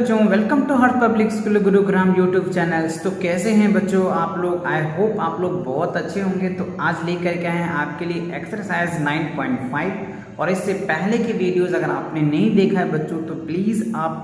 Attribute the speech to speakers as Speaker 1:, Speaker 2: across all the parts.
Speaker 1: बच्चों, welcome to हर public school Gurugram YouTube channels. तो कैसे हैं बच्चों आप लोग? आई होप आप लोग बहुत अच्छे होंगे। तो आज लेकर के आए हैं आपके लिए एक्सरसाइज 9.5 और इससे पहले की वीडियोस अगर आपने नहीं देखा है बच्चों तो प्लीज़ आप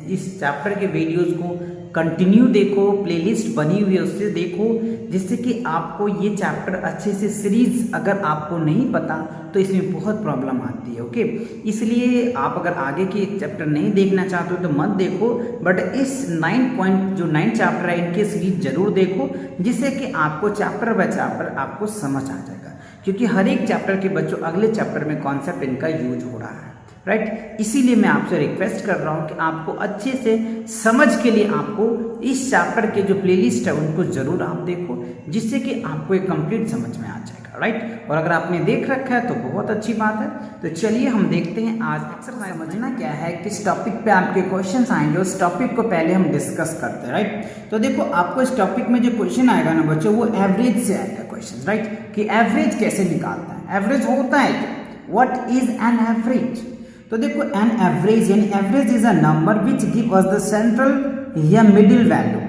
Speaker 1: इस चैप्टर के वीडियोस को कंटिन्यू देखो, प्लेलिस्ट बनी हुई है उससे देखो, जिससे कि आपको ये चैप्टर अच्छे से सीरीज अगर आपको नहीं पता तो इसमें बहुत प्रॉब्लम आती है। ओके, इसलिए आप अगर आगे की चैप्टर नहीं देखना चाहते हो तो मत देखो, बट इस 9 चैप्टर है इनके सीरीज जरूर देखो, जिससे कि आपको चैप्टर बाय चैप्टर आपको समझ आ जाएगा, क्योंकि हर एक चैप्टर के बच्चों अगले चैप्टर में कॉन्सेप्ट इनका यूज हो रहा है। राइट, इसीलिए मैं आपसे रिक्वेस्ट कर रहा हूं कि आपको अच्छे से समझ के लिए आपको इस चैप्टर के जो प्लेलिस्ट है उनको जरूर आप देखो, जिससे कि आपको एक कंप्लीट समझ में आ जाएगा। राइट, और अगर आपने देख रखा है तो बहुत अच्छी बात है। तो चलिए हम देखते हैं आज एक्सरसाइज समझना क्या है, किस टॉपिक पे आपके क्वेश्चंस आएंगे, उस टॉपिक को पहले हम डिस्कस करते हैं। राइट, तो देखो आपको इस टॉपिक में जो क्वेश्चन आएगा ना बच्चों, वो एवरेज से आएगा क्वेश्चन। राइट, कि एवरेज कैसे निकालता है, एवरेज होता है क्या, व्हाट इज एन एवरेज। तो देखो एन एवरेज यानी average is a number which give us the central या मिडिल वैल्यू।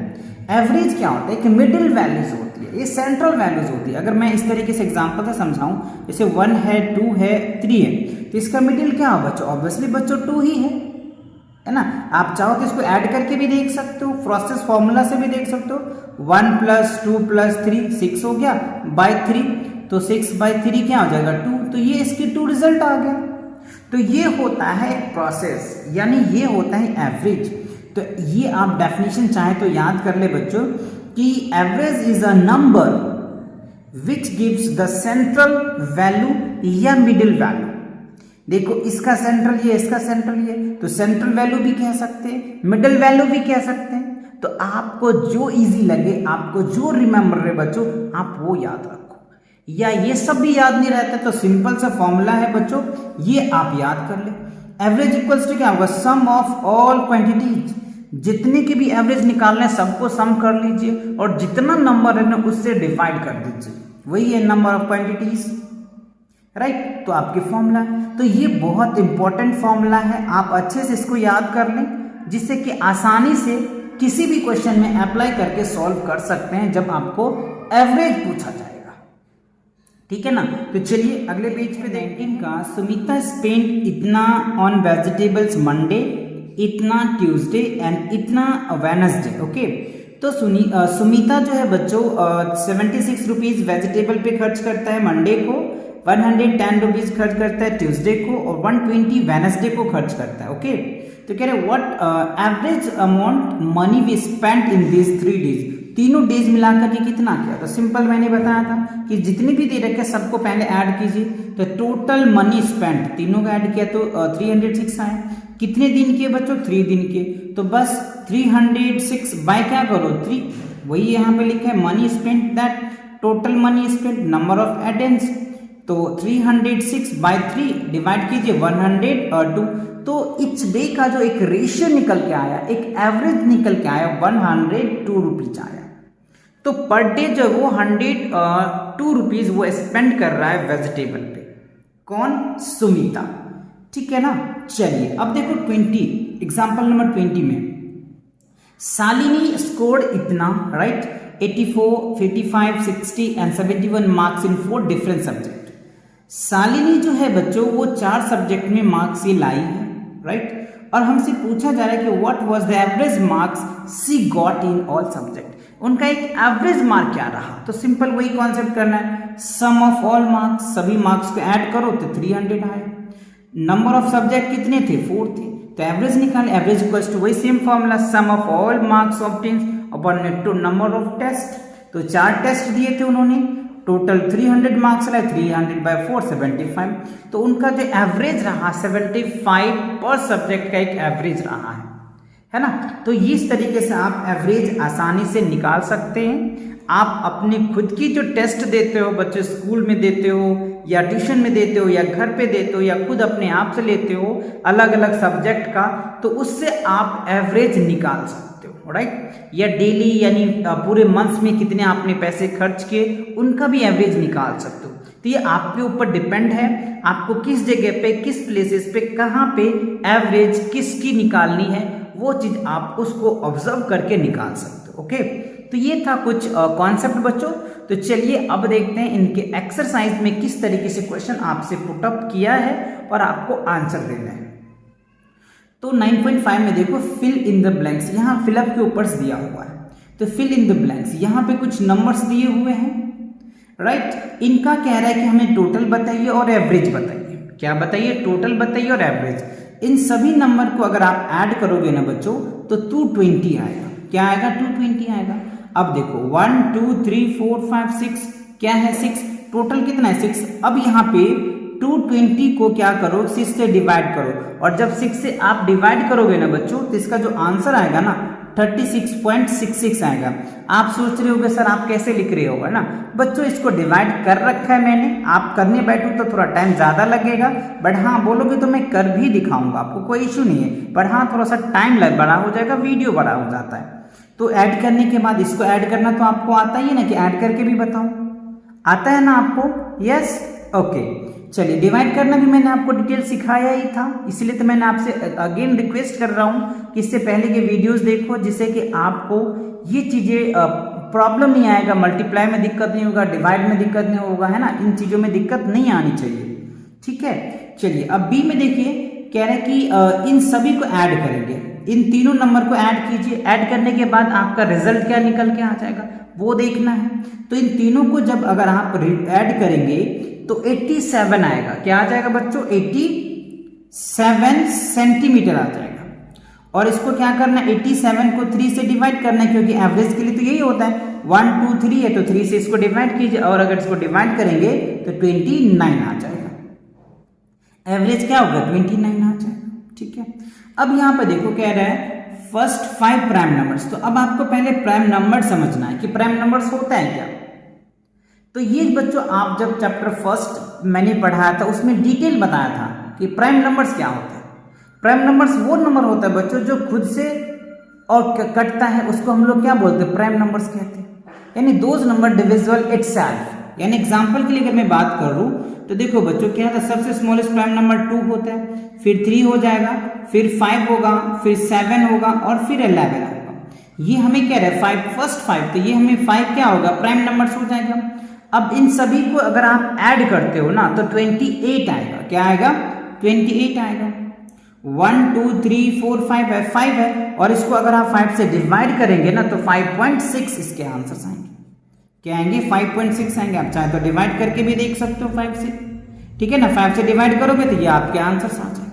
Speaker 1: एवरेज क्या होता है कि मिडिल वैल्यूज होती है, ये सेंट्रल वैल्यूज होती है। अगर मैं इस तरीके से एग्जांपल से समझाऊं, जैसे 1 है, 2 है, 3 है, तो इसका मिडिल क्या हो बच्चों, ऑब्वियसली बच्चों 2 ही है ना। आप चाहो तो इसको ऐड करके भी देख सकते हो, प्रोसेस फॉर्मूला से भी देख सकते हो। 1 + 2 + 3 6 हो गया बाय 3, तो 6 बाय 3 क्या हो जाएगा 2, तो ये इसकी 2 रिजल्ट आ गया। तो ये होता है प्रोसेस, यानी ये होता है एवरेज। तो ये आप डेफिनेशन चाहे तो याद कर ले बच्चों कि average is a number which gives the central value या मिडिल वैल्यू। देखो इसका सेंट्रल ये, इसका सेंट्रल ये, तो सेंट्रल वैल्यू भी कह सकते हैं, मिडिल वैल्यू भी कह सकते हैं। तो आपको जो इजी लगे, आपको जो रिमेंबर रहे बच्चों, आप वो याद रखो। या ये सब भी याद नहीं रहता तो सिंपल सा फॉर्मूला है बच्चों, ये आप याद कर ले। एवरेज इक्वल्स टू क्या होगा, सम ऑफ ऑल क्वांटिटीज। जितने की भी एवरेज निकालना है सबको सम कर लीजिए और जितना नंबर है ना उससे डिवाइड कर दीजिए, वही है नंबर ऑफ क्वांटिटीज। राइट, तो आपकी फॉर्मूला है। तो ये बहुत इंपॉर्टेंट फॉर्मूला है, आप अच्छे से इसको याद कर लें, जिससे कि आसानी से किसी भी क्वेश्चन में अप्लाई करके सॉल्व कर सकते हैं जब आपको एवरेज पूछा जाएगा। ठीक है ना। तो चलिए अगले पेज पे 19 का, सुमिता स्पेंड इतना ऑन वेजिटेबल्स मंडे, इतना ट्यूसडे एंड इतना वेडनेसडे। ओके, तो सुमिता जो है बच्चों 76 रुपीज वेजिटेबल पे खर्च करता है मंडे को, 110 रुपीज खर्च करता है ट्यूसडे को और 120 वेडनेसडे को खर्च करता है। ओके, तो कह रहे what average amount money we spent in this 3 days. तीनों डेज मिलाकर के कितना किया, तो सिंपल मैंने बताया था कि जितनी भी दे रखे सबको पहले ऐड कीजिए। तो टोटल मनी स्पेंट तीनों का ऐड किया तो 306 आए। कितने दिन के बच्चों, 3 दिन के, तो बस 306 बाय क्या करो 3, वही यहाँ पे लिखा है money spent, that total money spent number of attends. तो 306 बाय 3 डिवाइड कीजिए 102। तो इच डे का जो एक रेशियो निकल के आया, एक एवरेज निकल के आया 102 रुपीज आया। तो पर डे जो वो 102 रुपीज वो स्पेंड कर रहा है वेजिटेबल पे, कौन, सुमिता। ठीक है ना। चलिए अब देखो 20 एग्जांपल नंबर 20 में शालिनी स्कोर्ड इतना, right, 84, 55, 60 and 71 marks in 4 different subject. Shalini जो है बच्चों वो 4 सब्जेक्ट में मार्क्स ये लाई है। राइट, और हमसे पूछा जा रहा है कि what was the average marks C got in all subject. उनका एक एवरेज मार्क क्या रहा, तो सिंपल वही कॉन्सेप्ट करना है, सम ऑफ ऑल मार्क्स, सभी मार्क्स को ऐड करो तो 300 आए। नंबर ऑफ सब्जेक्ट कितने थे, 4 थे, तो एवरेज निकाल, एवरेज इक्वल्स टू वही same formula, sum of all marks obtained upon number of test. तो 4 टेस्ट दिए थे उन्होंने, टोटल 300 मार्क्स लाए, 300 बाय 4 75। तो उनका जो एवरेज रहा 75 पर सब्जेक्ट का एक एवरेज रहा है ना। तो इस तरीके से आप एवरेज आसानी से निकाल सकते हैं। आप अपने खुद की जो टेस्ट देते हो बच्चे, स्कूल में देते हो या ट्यूशन में देते हो या घर पे देते हो या खुद अपने आप से लेते हो अलग अलग सब्जेक्ट का, तो उससे आप एवरेज निकाल सकते हो। राइट, या डेली यानी पूरे मंथ में कितने आपने पैसे खर्च किए उनका भी एवरेज निकाल सकते हो। तो ये आपके ऊपर डिपेंड है, आपको किस जगह पे, किस प्लेसेस पे, कहाँ पे एवरेज किसकी निकालनी है वो चीज़ आप उसको ऑब्जर्व करके निकाल सकते हो। ओके, तो ये था कुछ कॉन्सेप्ट बच्चों। तो चलिए अब देखते हैं इनके एक्सरसाइज में किस तरीके से क्वेश्चन आपसे पुटअप किया है और आपको आंसर देना है। तो 9.5 में देखो फिल इन द ब्लैंक्स, यहाँ फिलअप के ऊपर दिया हुआ है। तो फिल इन द ब्लैंक्स, यहाँ पे कुछ नंबर्स दिए हुए हैं, राइट। इनका कह रहा है कि हमें टोटल बताइए और एवरेज बताइए। क्या बताइए? टोटल बताइए और एवरेज। इन सभी नंबर को अगर आप ऐड करोगे ना बच्चों तो 220 आएगा। क्या आएगा? 220 आएगा। अब देखो 1 2 3 4 5 6, क्या है? 6। टोटल कितना है? 6। अब यहाँ पे 220 को क्या करो? 6 से डिवाइड करो, और जब 6 से आप डिवाइड करोगे ना बच्चों तो इसका जो आंसर आएगा ना 36.66 आएगा। आप सोच रहे होगे सर आप कैसे लिख रहे होगा ना बच्चों, इसको डिवाइड कर रखा है मैंने। आप करने बैठो तो थोड़ा टाइम ज़्यादा लगेगा, बट हाँ बोलोगे तो मैं कर भी दिखाऊंगा, आपको कोई इशू नहीं है। पर हाँ थोड़ा सा टाइम बड़ा हो जाएगा, वीडियो बड़ा हो जाता है। तो ऐड करने के बाद इसको ऐड करना तो आपको आता ही है ना, कि ऐड करके भी बताऊं? आता है ना आपको? Yes, okay. चलिए डिवाइड करना भी मैंने आपको डिटेल सिखाया ही था, इसलिए तो मैंने आपसे अगेन रिक्वेस्ट कर रहा हूँ कि इससे पहले के वीडियोस देखो, जिससे कि आपको ये चीज़ें प्रॉब्लम नहीं आएगा। मल्टीप्लाई में दिक्कत नहीं होगा, डिवाइड में दिक्कत नहीं होगा, है ना। इन चीज़ों में दिक्कत नहीं आनी चाहिए, ठीक है। चलिए अब बी में देखिए, कह रहे हैं कि इन सभी को ऐड करेंगे। इन तीनों नंबर को ऐड कीजिए। ऐड करने के बाद आपका रिजल्ट क्या निकल के आ जाएगा वो देखना है। तो इन तीनों को जब अगर आप ऐड करेंगे तो 87 आएगा। क्या आ जाएगा बच्चों? 87 सेंटीमीटर आ जाएगा। और इसको क्या करना है? 87 को 3 से डिवाइड करना है, क्योंकि एवरेज के लिए तो यही होता है। 1 2 3 है तो 3 से इसको डिवाइड कीजिए, और अगर इसको डिवाइड करेंगे तो 29 आ जाएगा। एवरेज क्या होगा? 29 आ जाएगा, ठीक है। अब यहाँ पे देखो कह रहा है फर्स्ट 5 प्राइम नंबर्स। तो अब आपको पहले प्राइम नंबर समझना है कि प्राइम नंबर्स होता है क्या। तो ये बच्चों आप जब चैप्टर फर्स्ट मैंने पढ़ाया था उसमें डिटेल बताया था कि प्राइम नंबर्स क्या होते हैं। प्राइम नंबर्स वो नंबर होता है बच्चों जो खुद से और कटता है, उसको हम लोग क्या बोलते हैं? प्राइम नंबर्स कहते हैं। यानी दोज नंबर डिविजिबल इटसेल्फ। यानी एग्जांपल के लिए अगर मैं बात करूं तो देखो बच्चों क्या था, सबसे स्मॉलेस्ट प्राइम नंबर 2 होता है, फिर 3 हो जाएगा, फिर 5 होगा, फिर 7 होगा और फिर 11 होगा। ये हमें कह रहा है 5 फर्स्ट 5, तो ये हमें 5 क्या होगा? प्राइम नंबर्स हो जाएगा। अब इन सभी को अगर आप ऐड करते हो ना तो 28 आएगा। क्या आएगा? 28 आएगा। 1 2 3 4 5 है, 5 है, और इसको अगर आप 5 से डिवाइड करेंगे ना तो 5.6 इसके आंसर्स आएंगे। क्या आएंगे? 5.6 आएंगे। आप चाहे तो डिवाइड करके भी देख सकते हो 5 से, ठीक है ना। 5 से डिवाइड करोगे तो ये आपके आंसर्स आ जाएंगे।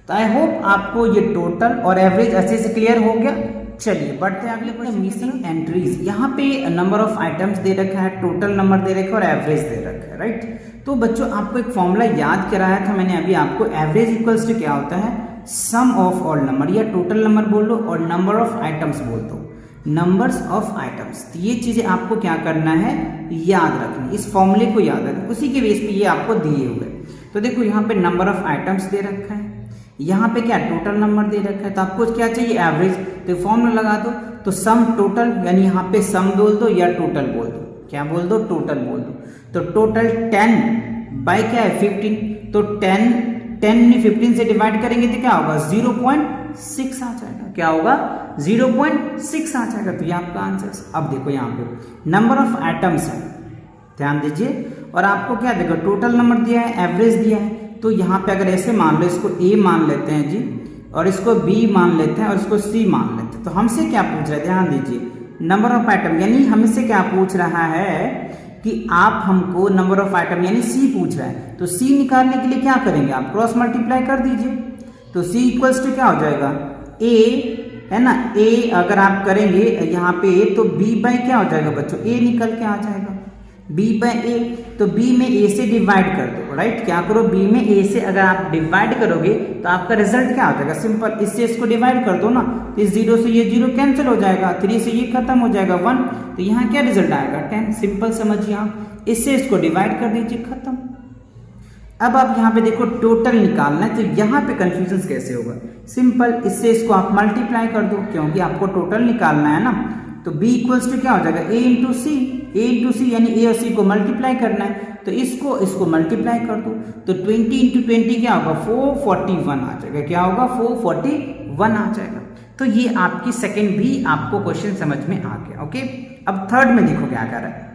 Speaker 1: तो आई होप आपको ये टोटल और एवरेज अच्छे से क्लियर हो गया। चलिए बढ़ते हैं अगले क्वेश्चन। मिसिंग एंट्रीज, यहाँ पे नंबर ऑफ आइटम्स दे रखा है, टोटल नंबर दे रखा है और एवरेज दे रखा है, राइट। तो बच्चों आपको एक फॉर्मूला याद कराया था मैंने अभी आपको। एवरेज इक्वल्स टू क्या होता है? सम ऑफ ऑल नंबर, या टोटल नंबर बोल दो और नंबर ऑफ आइटम्स बोल दो, नंबर्स ऑफ आइटम्स। तो ये चीजें आपको क्या करना है? याद रखनी, इस फॉर्मूले को याद रखना, उसी के बेस पे ये आपको दिए हुए। तो देखो यहाँ पे नंबर ऑफ आइटम्स दे रखा है, यहाँ पे क्या टोटल नंबर दे रखा है। तो आपको क्या चाहिए? एवरेज। तो फॉर्मूला लगा दो, तो सम टोटल, यानी यहाँ पे सम बोल दो या टोटल बोल दो। क्या बोल दो? टोटल बोल दो। तो टोटल 10 बाई क्या है? 15। तो 10 15 से डिवाइड करेंगे तो क्या होगा? 0.6 आ जाएगा। क्या होगा? 0.6 आ जाएगा। तो ये आपका आंसर। अब देखो यहाँ पे नंबर ऑफ आइटम्स है, ध्यान दीजिए, और आपको क्या देखो टोटल नंबर दिया है, एवरेज दिया है। तो यहाँ पे अगर ऐसे मान लो, इसको A मान लेते हैं जी, और इसको B मान लेते हैं, और इसको C मान लेते हैं। तो हमसे क्या पूछ रहा है? ध्यान दीजिए, नंबर ऑफ आइटम, यानी हमसे क्या पूछ रहा है कि आप हमको नंबर ऑफ आइटम यानी C पूछ रहा है। तो C निकालने के लिए क्या करेंगे? आप क्रॉस मल्टीप्लाई कर दीजिए। तो C इक्वल्स टू क्या हो जाएगा? A, है ना। A अगर आप करेंगे यहाँ पे तो B बाई क्या हो जाएगा बच्चों? A निकल के आ जाएगा, B बाई A। तो B में A से डिवाइड कर दो, राइट। क्या करो? B में A से अगर आप डिवाइड करोगे तो आपका रिजल्ट क्या हो जाएगा? सिंपल, इससे इसको डिवाइड कर दो ना, तो इस 0 से ये 0 कैंसिल हो जाएगा, 3 से ये खत्म हो जाएगा 1। तो यहाँ क्या रिजल्ट आएगा? 10। सिंपल समझिए आप, इससे इसको डिवाइड कर दीजिए, खत्म। अब आप यहाँ पे देखो टोटल निकालना है, तो यहाँ पे कंफ्यूजन कैसे होगा? सिंपल, इससे इसको आप मल्टीप्लाई कर दो, क्योंकि आपको टोटल निकालना है ना। तो B इक्वल्स टू क्या हो जाएगा? A into C. A into C यानी A और C को मल्टीप्लाई करना है, तो इसको मल्टीप्लाई कर दो। तो 20 इंटू 20 क्या होगा? 441 आ जाएगा। क्या होगा? 441 आ जाएगा। तो ये आपकी सेकंड भी आपको क्वेश्चन समझ में आ गया। ओके, अब थर्ड में देखो क्या कर रहा है।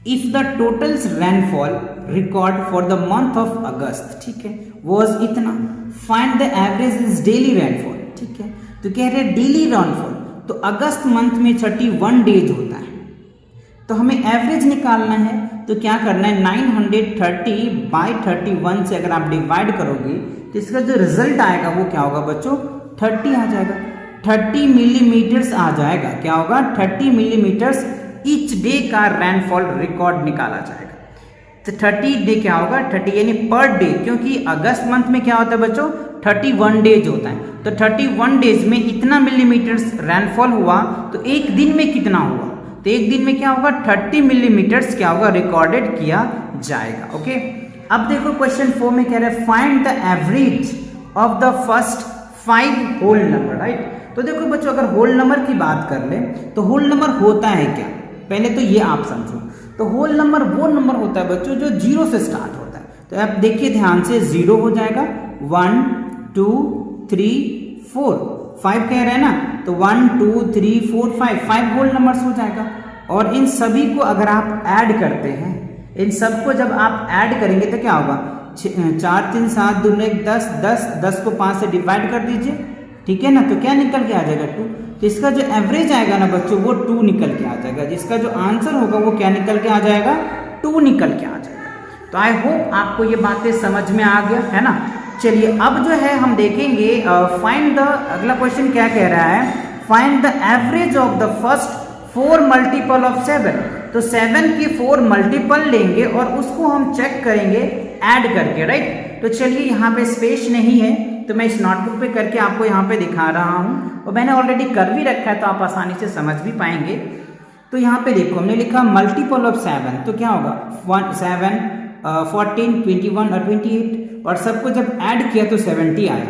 Speaker 1: If the total rainfall record for the month of अगस्त, ठीक है, वॉज इतना, find the average is daily rainfall. ठीक है, तो कह रहे हैं डेली रेनफॉल, तो अगस्त मंथ में 31 डेज होता है, तो हमें एवरेज निकालना है। तो क्या करना है, 930 बाई 31 से अगर आप डिवाइड करोगे तो इसका जो रिजल्ट आएगा वो क्या होगा बच्चों, 30 आ जाएगा। 30 मिलीमीटर्स आ जाएगा। क्या होगा, 30 मिलीमीटर्स ईच डे का रेनफॉल रिकॉर्ड निकाला जाएगा। तो 30 डे क्या होगा, 30 यानी पर डे, क्योंकि अगस्त मंथ में क्या होता है बच्चों, 31 डेज होता है। तो 31 डेज में इतना मिलीमीटर्स रेनफॉल हुआ, तो एक दिन में कितना हुआ, तो एक दिन में क्या होगा, 30 मिलीमीटर्स क्या होगा, रिकॉर्डेड किया जाएगा। ओके, अब देखो क्वेश्चन 4 में कह रहे हैं find the average of the first 5 whole number, right. तो देखो बच्चों, अगर होल नंबर की बात कर ले तो होल नंबर होता है क्या, पहले तो ये आप समझो। तो होल नंबर वो नंबर होता है बच्चों जो 0 से स्टार्ट होता है। तो आप देखिए ध्यान से, 0 हो जाएगा, 1 2 3 4 5 कह रहे हैं ना, तो 1 2 3 4 5 होल नंबर्स हो जाएगा। और इन सभी को अगर आप ऐड करते हैं, इन सबको जब आप ऐड करेंगे तो क्या होगा, 4 3 7 2 1 10 10 10 को 5 से डिवाइड कर दीजिए, ठीक है ना, तो क्या निकल के आ जाएगा 2। तो इसका जो एवरेज आएगा ना बच्चों वो 2 निकल के आ जाएगा। जिसका जो आंसर होगा वो क्या निकल के आ जाएगा, 2 निकल के आ जाएगा। तो आई होप आपको ये बातें समझ में आ गया है ना। चलिए अब जो है हम देखेंगे फाइंड द, अगला क्वेश्चन क्या कह रहा है, find the average of the first 4 multiple of 7। तो 7 की 4 मल्टीपल लेंगे और उसको हम चेक करेंगे ऐड करके, राइट। तो चलिए यहाँ पे स्पेस नहीं है तो मैं इस नोटबुक पे करके आपको यहाँ पे दिखा रहा हूँ, और मैंने ऑलरेडी कर भी रखा है तो आप आसानी से समझ भी पाएंगे। तो यहाँ पे देखो हमने लिखा मल्टीपल ऑफ 7, तो क्या होगा 7 14 21 और 28, और सबको जब ऐड किया तो 70 आया।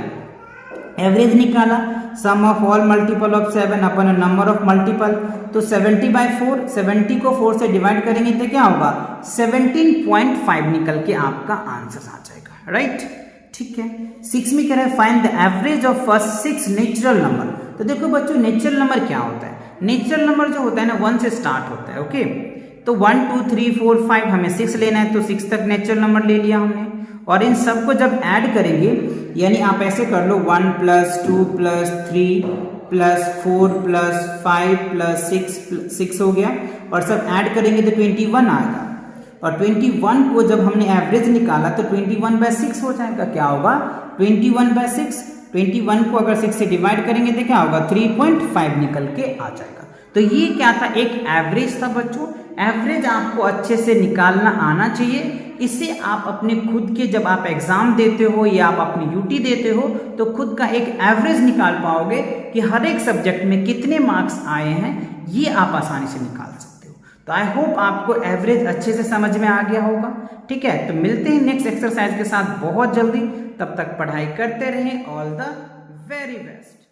Speaker 1: एवरेज निकाला, sum of all multiple of 7 अपन नंबर ऑफ मल्टीपल, तो 70/4, 70 को 4 से डिवाइड करेंगे तो क्या होगा, 17.5 निकल के आपका आंसर आ जाएगा, राइट। ठीक है, 6 में कह रहा है find the average of first 6 natural number. तो देखो बच्चों, नेचुरल नंबर क्या होता है, नेचुरल नंबर जो होता है ना 1 से स्टार्ट होता है। ओके, तो 1 2 3 4 5 हमें 6 लेना है, तो 6 तक नेचुरल नंबर ले लिया हमने। और इन सबको जब ऐड करेंगे, यानी आप ऐसे कर लो 1 + 2 + 3 + 4 + 5 + 6 हो गया, और सब ऐड करेंगे तो 21 आएगा। और 21 को जब हमने एवरेज निकाला तो 21/6 हो जाएगा। क्या होगा, 21/6। 21 को अगर 6 से डिवाइड करेंगे तो क्या होगा, 3.5 निकल के आ जाएगा। तो ये क्या था, एक एवरेज था बच्चों। एवरेज आपको अच्छे से निकालना आना चाहिए। इससे आप अपने खुद के, जब आप एग्जाम देते हो या आप अपनी यूटी देते हो, तो खुद का एक एवरेज निकाल पाओगे कि हर एक सब्जेक्ट में कितने मार्क्स आए हैं, ये आप आसानी से निकाल सकते हो। तो आई होप आपको एवरेज अच्छे से समझ में आ गया होगा। ठीक है, तो मिलते हैं नेक्स्ट एक्सरसाइज के साथ बहुत जल्दी। तब तक पढ़ाई करते रहें। All the very best.